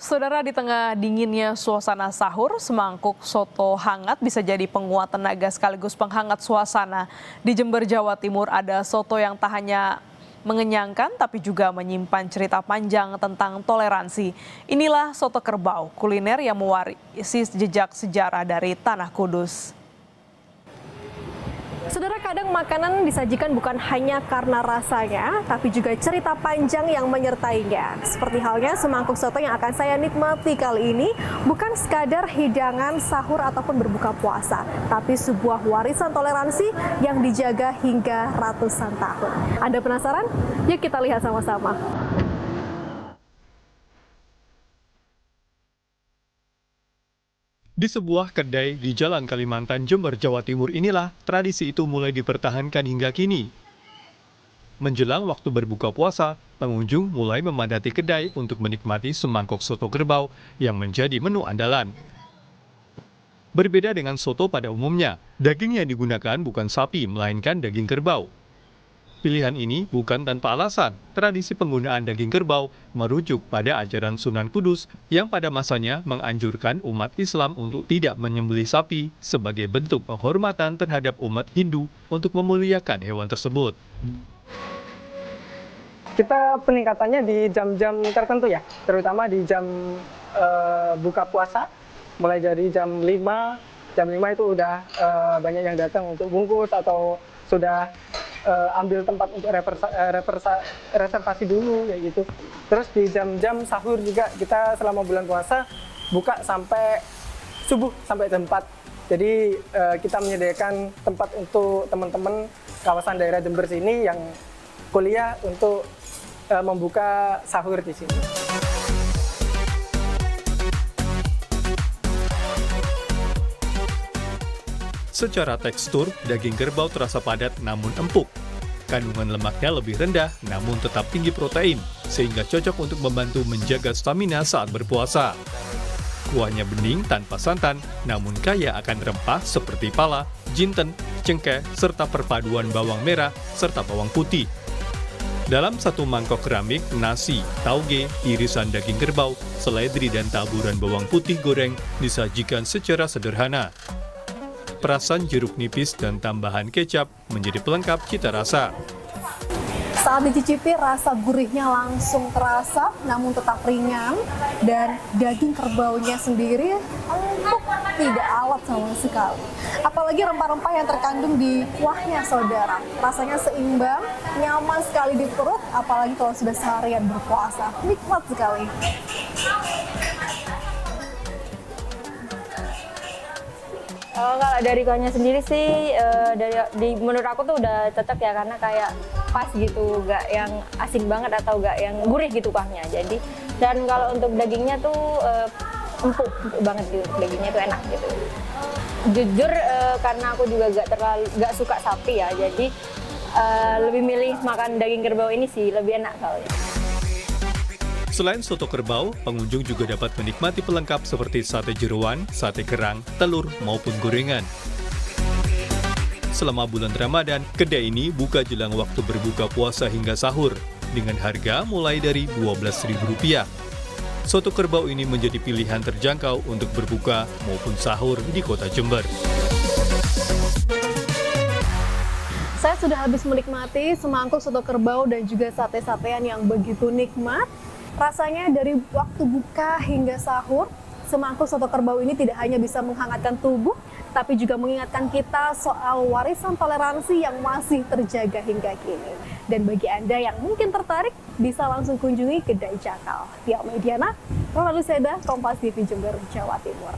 Saudara, di tengah dinginnya suasana sahur, semangkuk soto hangat bisa jadi penguat tenaga sekaligus penghangat suasana. Di Jember, Jawa Timur ada soto yang tak hanya mengenyangkan tapi juga menyimpan cerita panjang tentang toleransi. Inilah soto kerbau, kuliner yang mewarisi jejak sejarah dari Tanah Kudus. Saudara, kadang makanan disajikan bukan hanya karena rasanya, tapi juga cerita panjang yang menyertainya. Seperti halnya semangkuk soto yang akan saya nikmati kali ini, bukan sekadar hidangan sahur ataupun berbuka puasa, tapi sebuah warisan toleransi yang dijaga hingga ratusan tahun. Anda penasaran? Yuk kita lihat sama-sama. Di sebuah kedai di Jalan Kalimantan, Jember, Jawa Timur inilah tradisi itu mulai dipertahankan hingga kini. Menjelang waktu berbuka puasa, pengunjung mulai memadati kedai untuk menikmati semangkuk soto kerbau yang menjadi menu andalan. Berbeda dengan soto pada umumnya, daging yang digunakan bukan sapi melainkan daging kerbau. Pilihan ini bukan tanpa alasan. Tradisi penggunaan daging kerbau merujuk pada ajaran Sunan Kudus yang pada masanya menganjurkan umat Islam untuk tidak menyembelih sapi sebagai bentuk penghormatan terhadap umat Hindu untuk memuliakan hewan tersebut. Kita peningkatannya di jam-jam tertentu ya, terutama di jam buka puasa, mulai dari jam 5 itu udah banyak yang datang untuk bungkus atau sudah ambil tempat untuk reservasi dulu kayak gitu. Terus di jam-jam sahur juga kita selama bulan puasa buka sampai subuh, sampai jam 4. Jadi kita menyediakan tempat untuk teman-teman kawasan daerah Jember sini yang kuliah untuk membuka sahur di sini. Secara tekstur, daging kerbau terasa padat namun empuk. Kandungan lemaknya lebih rendah namun tetap tinggi protein, sehingga cocok untuk membantu menjaga stamina saat berpuasa. Kuahnya bening tanpa santan, namun kaya akan rempah seperti pala, jinten, cengkeh, serta perpaduan bawang merah serta bawang putih. Dalam satu mangkok keramik, nasi, tauge, irisan daging kerbau, seledri dan taburan bawang putih goreng disajikan secara sederhana. Perasan jeruk nipis dan tambahan kecap menjadi pelengkap cita rasa. Saat dicicipi, rasa gurihnya langsung terasa, namun tetap ringan, dan daging kerbaunya sendiri empuk, tidak alot sama sekali. Apalagi rempah-rempah yang terkandung di kuahnya, saudara. Rasanya seimbang, nyaman sekali di perut, apalagi kalau sudah seharian berpuasa. Nikmat sekali. Kalau dari kuahnya sendiri sih, menurut aku tuh udah cocok ya, karena kayak pas gitu, gak yang asin banget atau gak yang gurih gitu kuahnya. Jadi, dan kalau untuk dagingnya tuh empuk banget gitu, dagingnya tuh enak gitu. Jujur karena aku juga gak suka sapi ya, jadi lebih milih makan daging kerbau ini sih, lebih enak soalnya. Selain soto kerbau, pengunjung juga dapat menikmati pelengkap seperti sate jeroan, sate kerang, telur, maupun gorengan. Selama bulan Ramadan, kedai ini buka jelang waktu berbuka puasa hingga sahur, dengan harga mulai dari Rp12.000. Soto kerbau ini menjadi pilihan terjangkau untuk berbuka maupun sahur di kota Jember. Saya sudah habis menikmati semangkuk soto kerbau dan juga sate-satean yang begitu nikmat. Rasanya dari waktu buka hingga sahur, semangkuk soto kerbau ini tidak hanya bisa menghangatkan tubuh, tapi juga mengingatkan kita soal warisan toleransi yang masih terjaga hingga kini. Dan bagi Anda yang mungkin tertarik, bisa langsung kunjungi kedai Cakal. Tia Mediana, Ronald Seda, Kompas TV Jember, Jawa Timur.